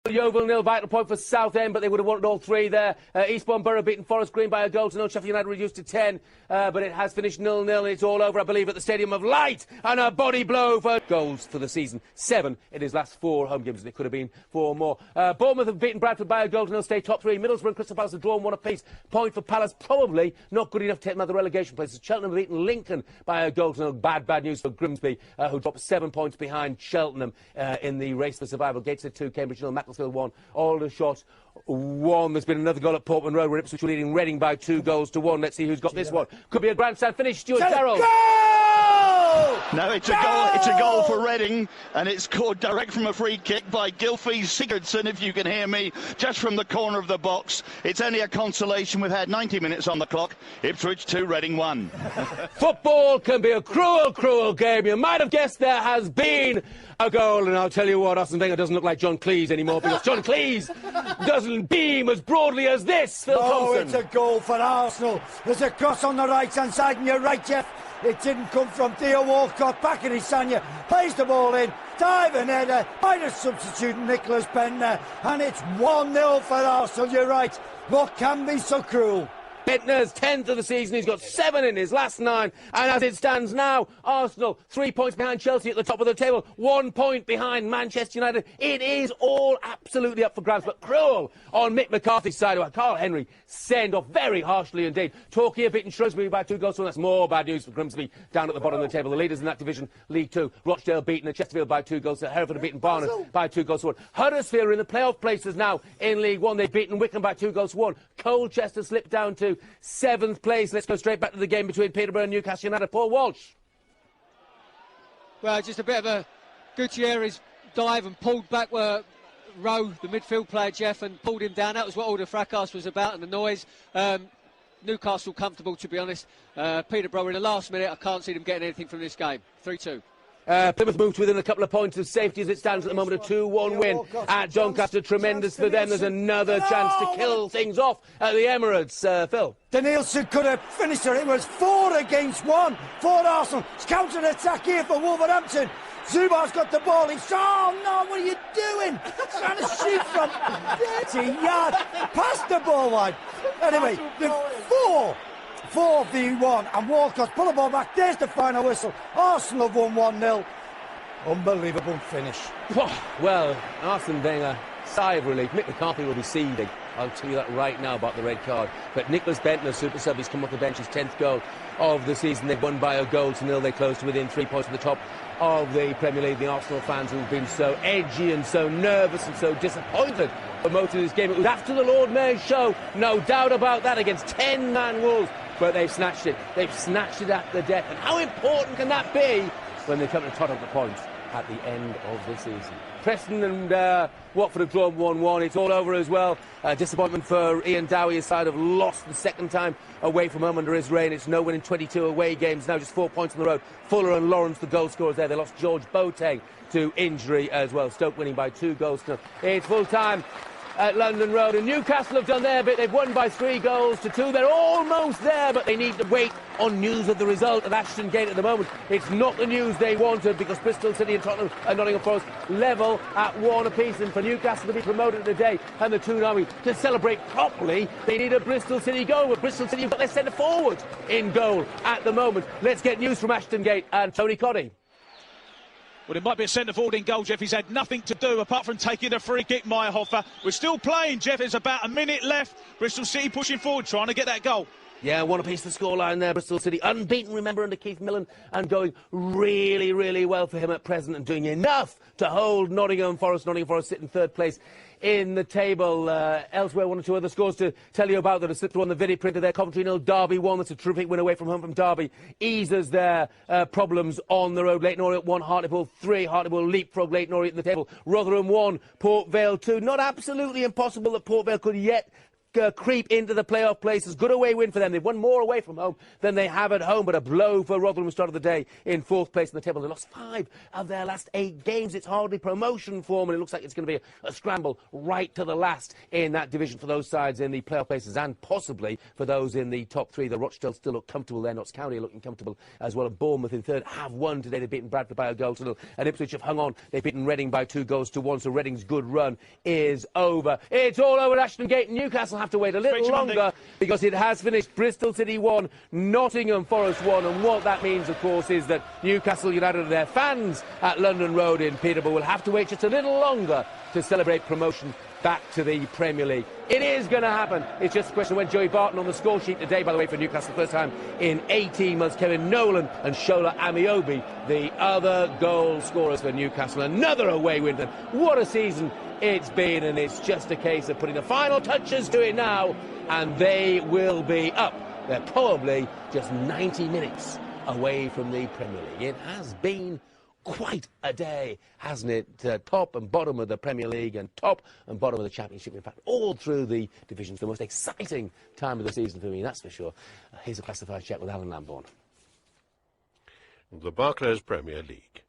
Yeovil 0, vital point for Southend, but they would have wanted all three there. Eastbourne Borough beaten Forest Green by a goal to nil. Sheffield United reduced to 10, but it has finished 0-0 and it's all over, I believe, at the Stadium of Light. And a body blow for goals for the season. 7 in his last 4 home games, and it could have been 4 more. Bournemouth have beaten Bradford by a goal to nil, stay top 3. Middlesbrough and Crystal Palace have drawn 1 apiece. Point for Palace, probably not good enough to take them out of the relegation places. Cheltenham have beaten Lincoln by a goal to nil. Bad news for Grimsby, who dropped 7 points behind Cheltenham in the race for survival. Gateshead 2, Cambridge 0, Macclesfield 1. Aldershot 1. There's been another goal at Portman Road where Ipswich were leading Reading by 2 goals to 1. Let's see who's got this one. Could be a grandstand finish. Stuart Terrell. No, it's a goal. It's a goal for Reading, and it's scored direct from a free kick by Gylfi Sigurdsson, if you can hear me, just from the corner of the box. It's only a consolation. We've had 90 minutes on the clock. Ipswich 2, Reading 1. Football can be a cruel, cruel game. You might have guessed there has been a goal, and I'll tell you what, Arsene Wenger doesn't look like John Cleese anymore, because John Cleese doesn't beam as broadly as this, Phil Thompson. It's a goal for Arsenal. There's a cross on the right-hand side, and you're right, Jeff. It didn't come from Theo Walcott. Back in his Sanya, plays the ball in, diving header by the substitute Nicholas Bentner, and it's 1-0 for Arsenal. You're right. What can be so cruel? Bentner's 10th of the season. He's got 7 in his last 9. And as it stands now, Arsenal 3 points behind Chelsea at the top of the table, 1 point behind Manchester United. It is all absolutely up for grabs, but cruel on Mick McCarthy's side. Carl Henry sent off very harshly indeed. Torquay have beaten Shrewsbury by 2 goals to 1. That's more bad news for Grimsby down at the bottom of the table. The leaders in that division, League 2. Rochdale beaten at Chesterfield by 2 goals to Hereford have beaten Barnet by 2 goals to 1. Huddersfield are in the playoff places now in League 1. They've beaten Wycombe by 2 goals to 1. Colchester slipped down to 7th place. Let's go straight back to the game between Peterborough and Newcastle United. Paul Walsh. Well, just a bit of a Gutierrez dive and pulled back where Rowe, the midfield player, Jeff, and pulled him down. That was what all the fracas was about and the noise. Newcastle comfortable, to be honest. Peterborough in the last minute, I can't see them getting anything from this game. 3-2. Plymouth moved within a couple of points of safety as it stands at the moment. A 2-1 win at Doncaster. Tremendous for them. There's another chance to kill things off at the Emirates. Phil. Danielson could have finished it. It was 4 against 1 for Arsenal. It's counter-attack here for Wolverhampton. Zubar's got the ball. He's... Oh, no, what are you doing? Trying to shoot from 30 yards. Past the ball line. Anyway, the 4v1, and Walcott pull the ball back. There's the final whistle. Arsenal have won 1-0. Unbelievable finish. Well, Arsene Wenger, sigh of relief. Mick McCarthy will be seething. I'll tell you that right now about the red card. But Nicholas Bentner, super sub, he's come off the bench, his 10th goal of the season. They've won by a goal to 0. They closed to within 3 points at the top of the Premier League. The Arsenal fans who've been so edgy and so nervous and so disappointed for most of this game. It was after the Lord Mayor's show, no doubt about that, against 10-man Wolves. But they've snatched it. They've snatched it at the death. And how important can that be when they come to tot up the points at the end of the season? Preston and Watford have drawn 1-1. It's all over as well. Disappointment for Ian Dowie. His side have lost the second time away from home under his reign. It's no win in 22 away games now, just 4 points on the road. Fuller and Lawrence, the goal scorers there. They lost George Boateng to injury as well. Stoke winning by 2 goals to 0. It's full time at London Road, and Newcastle have done their bit. They've won by 3 goals to 2. They're almost there, but they need to wait on news of the result at Ashton Gate at the moment. It's not the news they wanted, because Bristol City and Tottenham and Nottingham Forest level at 1 apiece, and for Newcastle to be promoted today and the Toon Army to celebrate properly, they need a Bristol City goal. But Bristol City have got their centre forward in goal at the moment. Let's get news from Ashton Gate and Tony Coddy. Well, it might be a centre-forward in goal, Jeff. He's had nothing to do apart from taking a free kick, Meyerhofer. We're still playing, Jeff. There's about a minute left. Bristol City pushing forward, trying to get that goal. Yeah, 1 apiece the scoreline there. Bristol City unbeaten, remember, under Keith Millen, and going really, really well for him at present, and doing enough to hold Nottingham Forest. Nottingham Forest sit in 3rd place in the table. Elsewhere, 1 or 2 other scores to tell you about that have slipped through on the video printer there. Coventry 0, Derby 1. That's a terrific win away from home from Derby. Eases their problems on the road. Leyton Orient 1, Hartlepool 3. Hartlepool leapfrog Leyton Orient in the table. Rotherham 1, Port Vale 2. Not absolutely impossible that Port Vale could yet creep into the playoff places. Good away win for them. They've won more away from home than they have at home, but a blow for Rotherham who started the day in 4th place in the table. They lost 5 of their last 8 games. It's hardly promotion form, and it looks like it's going to be a scramble right to the last in that division for those sides in the playoff places, and possibly for those in the top 3. The Rochdale still look comfortable there. Notts County are looking comfortable as well. And Bournemouth in 3rd have won today. They've beaten Bradford by a goal to 0, and Ipswich have hung on. They've beaten Reading by 2 goals to 1, so Reading's good run is over. It's all over at Ashton Gate, and Newcastle have to wait a little longer because it has finished. Bristol City 1, Nottingham Forest 1, and what that means, of course, is that Newcastle United and their fans at London Road in Peterborough will have to wait just a little longer to celebrate promotion back to the Premier League. It is going to happen. It's just a question of when. Joey Barton on the score sheet today, by the way, for Newcastle, first time in 18 months. Kevin Nolan and Shola Amiobi, the other goal scorers for Newcastle. Another away win. What a season it's been, and it's just a case of putting the final touches to it now, and they will be up. They're probably just 90 minutes away from the Premier League. It has been quite a day, hasn't it? Top and bottom of the Premier League and top and bottom of the Championship. In fact, all through the divisions. The most exciting time of the season for me, that's for sure. Here's a classified check with Alan Lambourn. The Barclays Premier League.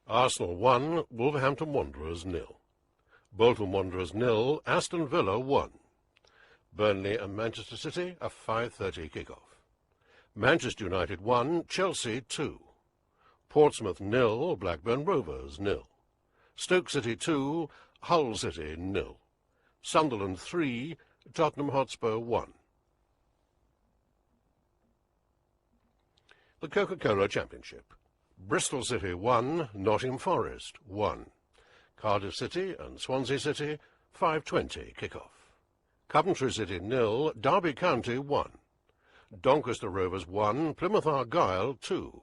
Arsenal 1, Wolverhampton Wanderers 0. Bolton Wanderers 0, Aston Villa 1. Burnley and Manchester City, a 5:30 kick-off. Manchester United 1, Chelsea 2. Portsmouth 0, Blackburn Rovers 0. Stoke City 2, Hull City 0. Sunderland 3, Tottenham Hotspur 1. The Coca-Cola Championship. Bristol City 1, Nottingham Forest 1. Cardiff City and Swansea City, 5:20 kick-off. Coventry City 0, Derby County 1. Doncaster Rovers 1, Plymouth Argyle 2.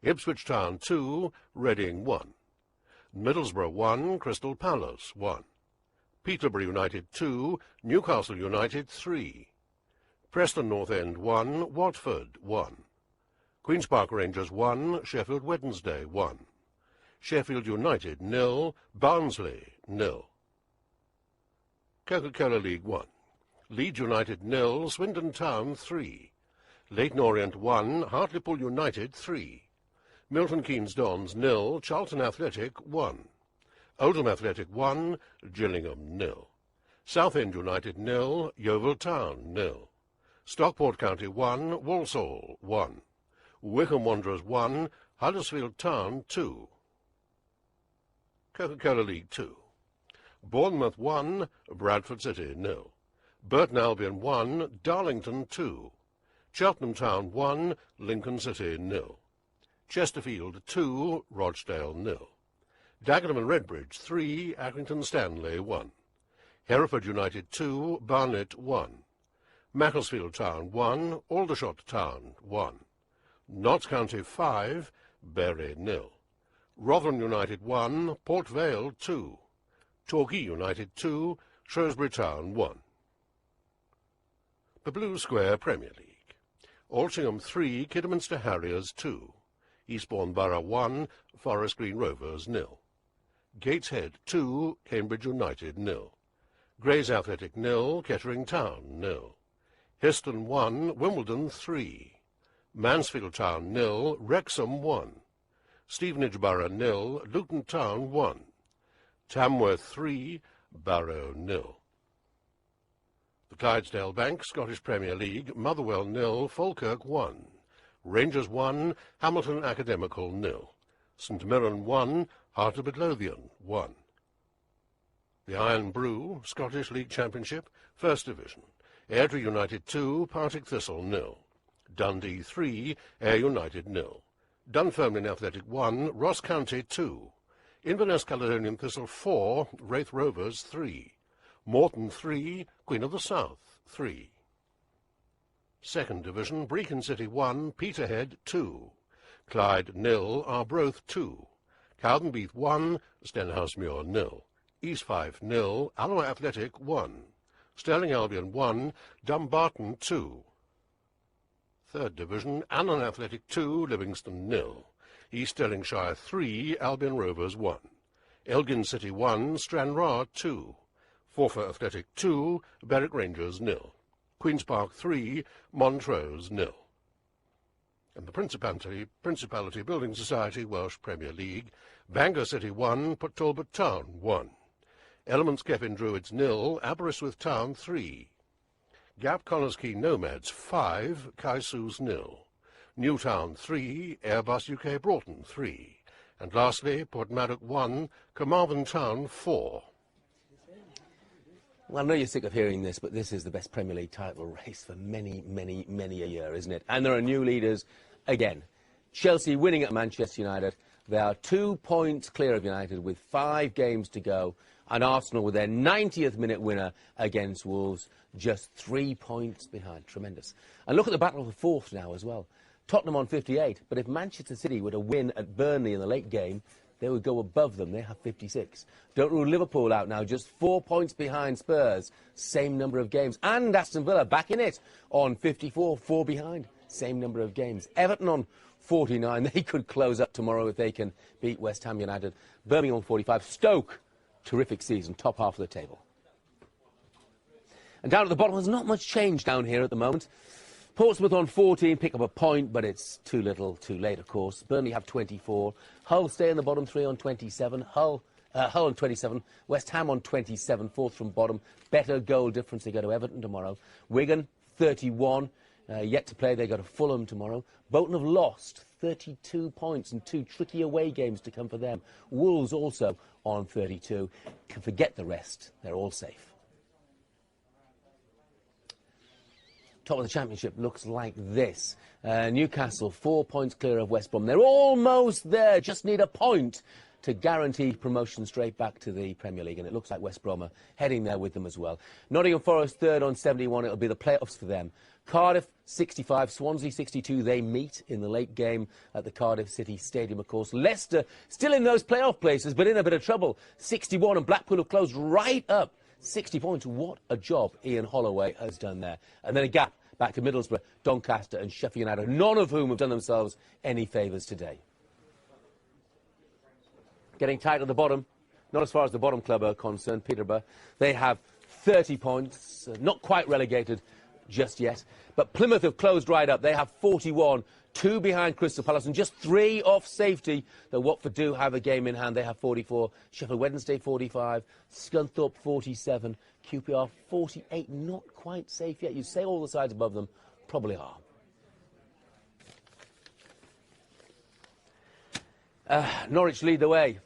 Ipswich Town 2, Reading 1. Middlesbrough 1, Crystal Palace 1. Peterborough United 2, Newcastle United 3. Preston North End 1, Watford 1. Queen's Park Rangers 1, Sheffield Wednesday 1. Sheffield United 0, Barnsley 0. Coca-Cola League 1. Leeds United 0, Swindon Town 3. Leyton Orient 1, Hartlepool United 3. Milton Keynes Dons 0, Charlton Athletic 1. Oldham Athletic 1, Gillingham 0. Southend United 0, Yeovil Town 0. Stockport County 1, Walsall 1. Wycombe Wanderers 1, Huddersfield Town 2. Coca-Cola League 2. Bournemouth 1, Bradford City 0. Burton Albion 1, Darlington 2. Cheltenham Town 1, Lincoln City 0. Chesterfield 2, Rochdale 0. Dagenham and Redbridge 3, Accrington Stanley 1. Hereford United 2, Barnet 1. Macclesfield Town 1, Aldershot Town 1. Notts County 5, Bury 0. Rotherham United 1, Port Vale 2. Torquay United 2, Shrewsbury Town 1. The Blue Square Premier League. Altrincham 3, Kidderminster Harriers 2. Eastbourne Borough 1, Forest Green Rovers 0. Gateshead 2, Cambridge United 0. Grays Athletic 0, Kettering Town 0. Histon 1, Wimbledon 3. Mansfield Town 0, Wrexham 1. Stevenage Borough 0, Luton Town 1. Tamworth 3, Barrow 0. The Clydesdale Bank Scottish Premier League, Motherwell 0, Falkirk 1. Rangers 1, Hamilton Academical 0. St Mirren 1, Heart of Midlothian 1. The Iron Brew Scottish League Championship, First Division. Airdrie United 2, Partick Thistle 0. Dundee 3, Ayr United 0. Dunfermline Athletic 1, Ross County 2. Inverness Caledonian Thistle 4, Wraith Rovers 3. Morton 3, Queen of the South 3. Second Division, Brecon City 1, Peterhead 2. Clyde 0, Arbroath 2. Cowdenbeath 1, Stenhousemuir 0. East Fife 0, Alloa Athletic 1. Sterling Albion 1, Dumbarton 2. Third Division, Annan Athletic 2, Livingston 0. East Stirlingshire 3, Albion Rovers 1. Elgin City 1, Stranraer 2. Forfar Athletic 2, Berwick Rangers 0. Queen's Park 3, Montrose 0. And the Principality Building Society Welsh Premier League, Bangor City 1, Port Talbot Town 1. Elements Kevin Druids 0, Aberystwyth Town 3. Gap Connors Quay Nomads 5, Kaisers 0. Newtown 3, Airbus UK Broughton 3. And lastly, Portmaddock 1, Carmarthen Town 4. Well, I know you're sick of hearing this, but this is the best Premier League title race for many, many, many a year, isn't it? And there are new leaders again. Chelsea winning at Manchester United. They are 2 points clear of United with 5 games to go. And Arsenal with their 90th minute winner against Wolves, just 3 points behind. Tremendous. And look at the battle for fourth now as well. Tottenham on 58, but if Manchester City were to win at Burnley in the late game, they would go above them. They have 56. Don't rule Liverpool out now, just 4 points behind Spurs, same number of games. And Aston Villa back in it on 54, 4 behind, same number of games. Everton on 49, they could close up tomorrow if they can beat West Ham United. Birmingham on 45, Stoke, terrific season, top half of the table. And down at the bottom, there's not much change down here at the moment. Portsmouth on 14, pick up a point, but it's too little, too late, of course. Burnley have 24. Hull stay in the bottom 3 on 27. Hull on 27. West Ham on 27, fourth from bottom. Better goal difference. They go to Everton tomorrow. Wigan, 31. Yet to play. They go to Fulham tomorrow. Bolton have lost 32 points and 2 tricky away games to come for them. Wolves also on 32. Can forget the rest. They're all safe. Top of the Championship looks like this. Newcastle, 4 points clear of West Brom. They're almost there, just need a point to guarantee promotion straight back to the Premier League, and it looks like West Brom are heading there with them as well. Nottingham Forest, third on 71. It'll be the playoffs for them. Cardiff, 65. Swansea, 62. They meet in the late game at the Cardiff City Stadium, of course. Leicester, still in those playoff places, but in a bit of trouble. 61, and Blackpool have closed right up. 60 points. What a job Ian Holloway has done there. And then a gap back to Middlesbrough, Doncaster and Sheffield United, none of whom have done themselves any favours today. Getting tight at the bottom, not as far as the bottom club are concerned, Peterborough. They have 30 points, not quite relegated just yet. But Plymouth have closed right up. They have 41, 2 behind Crystal Palace and just 3 off safety. Though Watford do have a game in hand. They have 44. Sheffield Wednesday 45. Scunthorpe 47. QPR 48. Not quite safe yet. You say all the sides above them probably are. Norwich lead the way.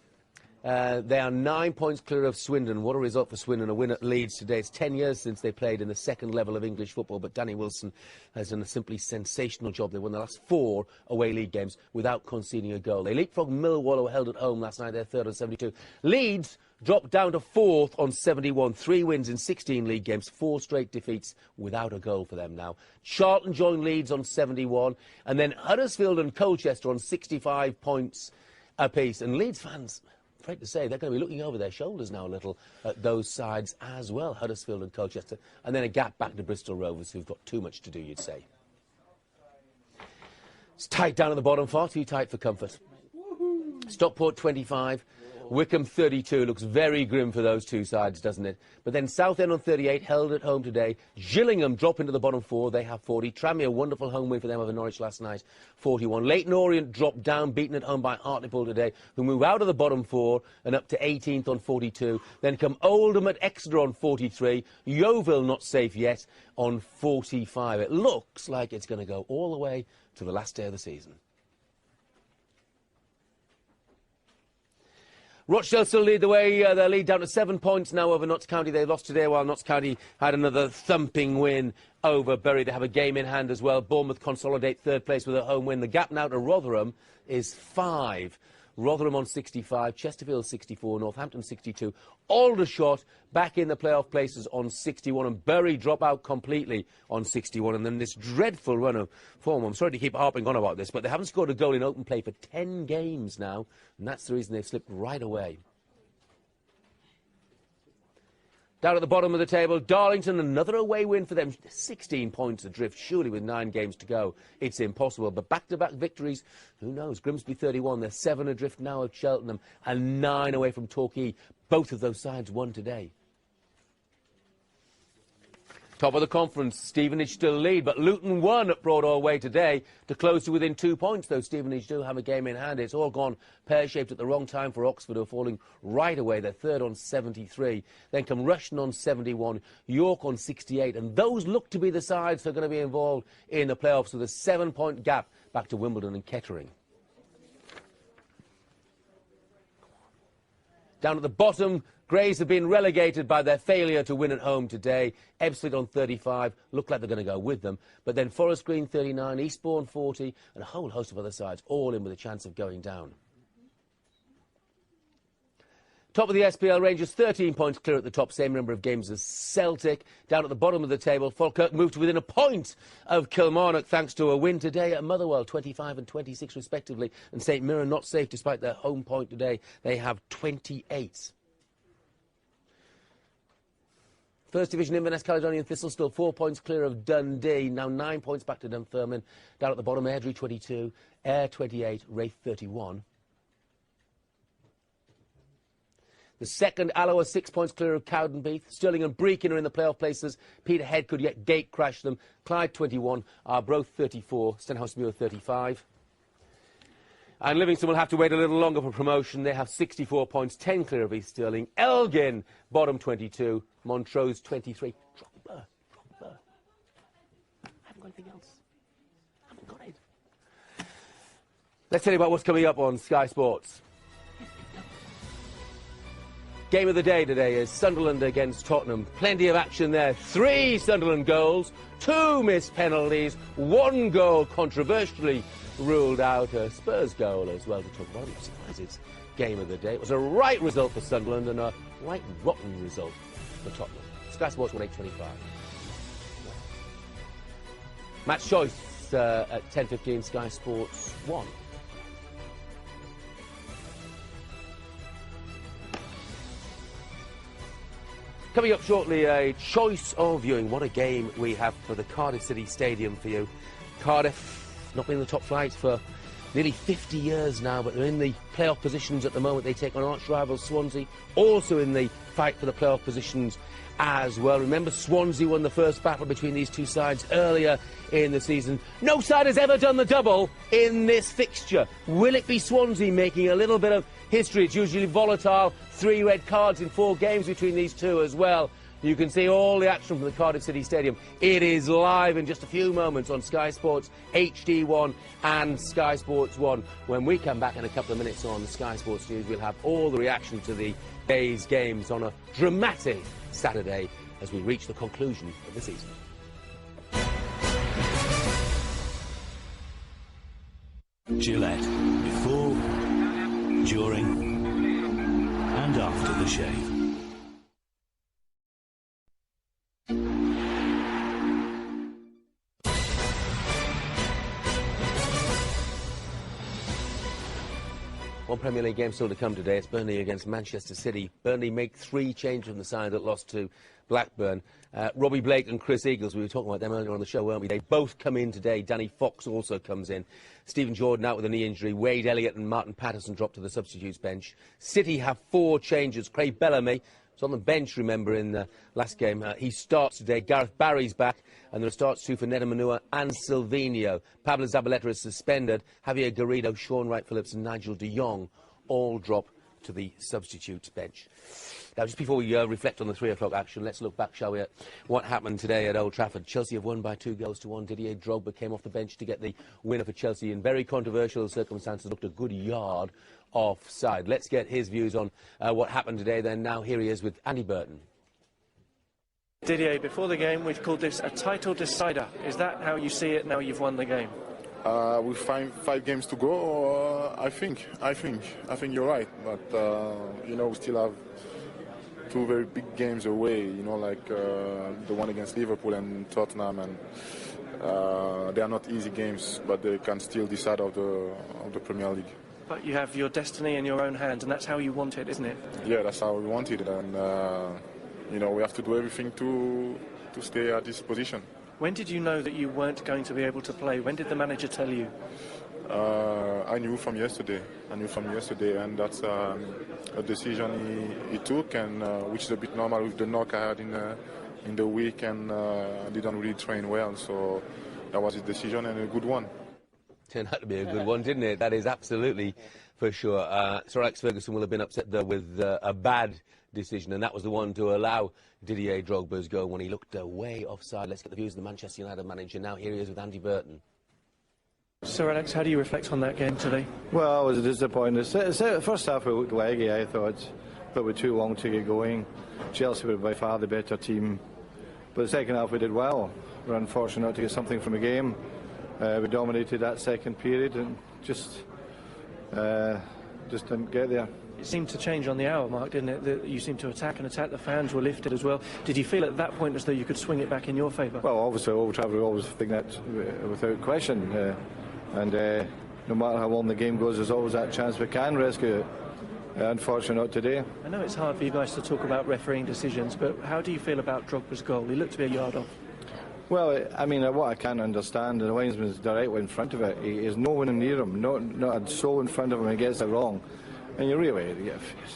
They are 9 points clear of Swindon. What a result for Swindon, a win at Leeds today. It's 10 years since they played in the second level of English football, but Danny Wilson has done a simply sensational job. They won the last 4 away league games without conceding a goal. They leapfrogged Millwall, who were held at home last night. They're third on 72. Leeds dropped down to fourth on 71. 3 wins in 16 league games, 4 straight defeats without a goal for them now. Charlton joined Leeds on 71, and then Huddersfield and Colchester on 65 points apiece. And Leeds fans, afraid to say, they're going to be looking over their shoulders now a little at those sides as well, Huddersfield and Colchester. And then a gap back to Bristol Rovers, who've got too much to do, you'd say. It's tight down at the bottom, far too tight for comfort. Stockport 25. Wycombe 32, looks very grim for those two sides, doesn't it? But then Southend on 38, held at home today. Gillingham drop into the bottom 4, they have 40. Tranmere, wonderful home win for them over Norwich last night, 41. Leyton Orient dropped down, beaten at home by Hartlepool today, who move out of the bottom 4 and up to 18th on 42. Then come Oldham at Exeter on 43. Yeovil not safe yet on 45. It looks like it's going to go all the way to the last day of the season. Rochdale still lead the way. Their lead down to 7 points now over Notts County. They lost today, while Notts County had another thumping win over Bury. They have a game in hand as well. Bournemouth consolidate third place with a home win. The gap now to Rotherham is 5. Rotherham on 65, Chesterfield 64, Northampton 62. Aldershot back in the playoff places on 61, and Bury drop out completely on 61. And then this dreadful run of form. I'm sorry to keep harping on about this, but they haven't scored a goal in open play for 10 games now, and that's the reason they've slipped right away. Down at the bottom of the table, Darlington, another away win for them. 16 points adrift, surely with 9 games to go. It's impossible, but back-to-back victories, who knows? Grimsby 31, they're 7 adrift now of Cheltenham and 9 away from Torquay. Both of those sides won today. Top of the conference, Stevenage still lead, but Luton won at Broadall Way today to close to within 2 points, though Stevenage do have a game in hand. It's all gone pear-shaped at the wrong time for Oxford, who are falling right away. They're third on 73. Then come Rushden on 71, York on 68, and those look to be the sides that are going to be involved in the playoffs with a 7-point gap back to Wimbledon and Kettering. Down at the bottom, Grays have been relegated by their failure to win at home today. Ebbsfleet on 35, look like they're going to go with them. But then Forest Green 39, Eastbourne 40, and a whole host of other sides, all in with a chance of going down. Top of the SPL, Rangers 13 points clear at the top, same number of games as Celtic. Down at the bottom of the table, Falkirk moved to within a point of Kilmarnock thanks to a win today at Motherwell, 25 and 26 respectively. And St Mirren not safe despite their home point today. They have 28. First Division Inverness Caledonian Thistle still 4 points clear of Dundee, now 9 points back to Dunfermline. Down at the bottom, Airdrie 22, Ayr 28, Raith 31. The second, Alloa 6 points clear of Cowdenbeath. Stirling and Brecon are in the playoff places. Peterhead could yet gate crash them. Clyde 21, Arbroath 34, Stenhousemuir 35. And Livingston will have to wait a little longer for promotion. They have 64 points, 10 clear of East Stirling. Elgin, bottom 22. Montrose 23. Drogba. I haven't got anything else. I haven't got it. Let's tell you about what's coming up on Sky Sports. Game of the day today is Sunderland against Tottenham. Plenty of action there. 3 Sunderland goals, 2 missed penalties, 1 goal controversially ruled out, a Spurs goal as well to talk about. I'm surprised it's game of the day. It was a right result for Sunderland and a right rotten result for Tottenham. Sky Sports 1825. Match choice at 10:15, Sky Sports 1. Coming up shortly, a choice of viewing. What a game we have for the Cardiff City Stadium for you. Cardiff not been in the top flight for nearly 50 years now, but they're in the playoff positions at the moment. They take on arch rival Swansea, also in the fight for the playoff positions as well. Remember, Swansea won the first battle between these two sides earlier in the season. No side has ever done the double in this fixture. Will it be Swansea making a little bit of history? It's usually volatile. 3 red cards in 4 games between these two as well. You can see all the action from the Cardiff City Stadium. It is live in just a few moments on Sky Sports HD1 and Sky Sports 1. When we come back in a couple of minutes on Sky Sports News, we'll have all the reaction to the day's games on a dramatic Saturday as we reach the conclusion of the season. Gillette, before, during and after the shave. One Premier League game still to come today. It's Burnley against Manchester City. Burnley make 3 changes from the side that lost to Blackburn. Robbie Blake and Chris Eagles, we were talking about them earlier on the show, weren't we? They both come in today. Danny Fox also comes in. Stephen Jordan out with a knee injury. Wade Elliott and Martin Patterson dropped to the substitutes bench. City have 4 changes. Craig Bellamy was on the bench, remember, in the last game. He starts today. Gareth Barry's back, and there are starts too for Neda Manua and Silvino. Pablo Zabaleta is suspended. Javier Garrido, Sean Wright-Phillips and Nigel de Jong all drop to the substitutes bench. Now, just before we reflect on the 3 o'clock action, let's look back, shall we, at what happened today at Old Trafford. Chelsea have won by 2 goals to 1. Didier Drogba came off the bench to get the winner for Chelsea in very controversial circumstances. Looked a good yard offside. Let's get his views on what happened today then. Now here he is with Andy Burton. Didier, before the game we've called this a title decider. Is that how you see it now you've won the game? With 5 games to go, I think you're right. But you know, we still have 2 very big games away. You know, like the one against Liverpool and Tottenham, and they are not easy games, but they can still decide of the Premier League. But you have your destiny in your own hands, and that's how you want it, isn't it? Yeah, that's how we want it, and you know, we have to do everything to stay at this position. When did you know that you weren't going to be able to play? When did the manager tell you? I knew from yesterday. And that's a decision he took, and which is a bit normal with the knock I had in in the week and didn't really train well. So that was his decision and a good one. Turned out to be a good one, didn't it? That is absolutely for sure. Sir Alex Ferguson will have been upset though with a bad decision, and that was the one to allow Didier Drogba's goal when he looked way offside. Let's get the views of the Manchester United manager now. Here he is with Andy Burton. Sir Alex, how do you reflect on that game today? Well, it was disappointing. The first half we looked leggy, I thought, but we were too long to get going. Chelsea were by far the better team, but the second half we did well. We were unfortunate to get something from the game. We dominated that second period and just didn't get there. It seemed to change on the hour mark, didn't it? You seemed to attack and attack. The fans were lifted as well. Did you feel at that point as though you could swing it back in your favour? Well, obviously, Old Trafford, we always think that without question. No matter how long the game goes, there's always that chance we can rescue it. Unfortunately, not today. I know it's hard for you guys to talk about refereeing decisions, but how do you feel about Drogba's goal? He looked to be a yard off. Well, I mean, what I can't understand, the linesman's directly in front of it. He is no one near him, not a soul in front of him, and he gets it wrong. And you really,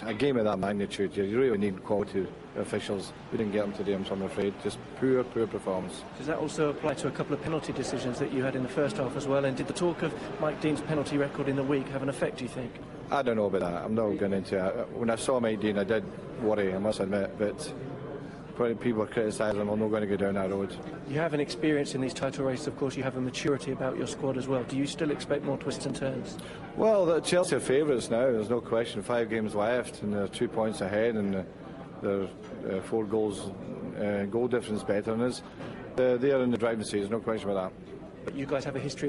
a game of that magnitude, you really need quality officials. We didn't get them today, I'm afraid. Just poor performance. Does that also apply to a couple of penalty decisions that you had in the first half as well? And did the talk of Mike Dean's penalty record in the week have an effect, do you think? I don't know about that. I'm not going into it. When I saw Mike Dean, I did worry, I must admit, but when people criticise him, I'm not going to go down that road. You have an experience in these title races, of course. You have a maturity about your squad as well. Do you still expect more twists and turns? Well, Chelsea are favourites now, there's no question. 5 games left and they're 2 points ahead, and they're 4 goals goal difference better than us. They're in the driving seat, there's no question about that. But you guys have a history of